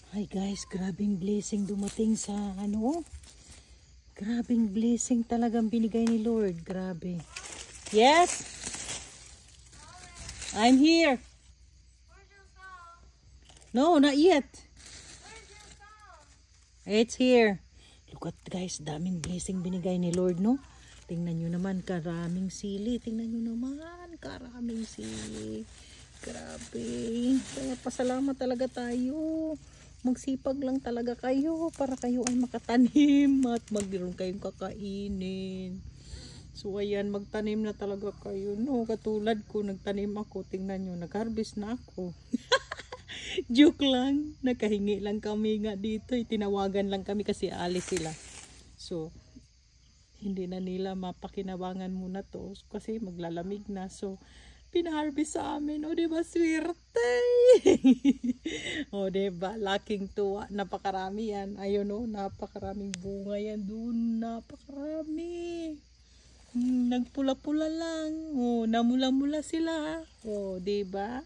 Hi guys, grabing blessing dumating sa ano. Grabing blessing talagang binigay ni Lord. Grabe. Yes? I'm here. No, not yet. It's here. Look at guys, daming blessing binigay ni Lord, no? Tingnan nyo naman, karaming sili. Tingnan nyo naman, karaming sili. Grabe. Kaya pasalamat talaga tayo. Magsipag lang talaga kayo para kayo ay makatanim at magmeron kayong kakainin. So ayan, magtanim na talaga kayo, no? Katulad ko, nagtanim ako. Tingnan nyo, nag-harvest na ako. Joke lang, nakahingi lang kami nga dito. Tinawagan lang kami kasi alis sila. So hindi na nila mapakinabangan muna to kasi maglalamig na. So pinaharvest sa amin. O diba swerte? O diba, laking tuwa. Napakarami yan. Ayun o, napakaraming bunga yan dun. Napakarami. Nagpula-pula lang. O, namula-mula sila. O diba?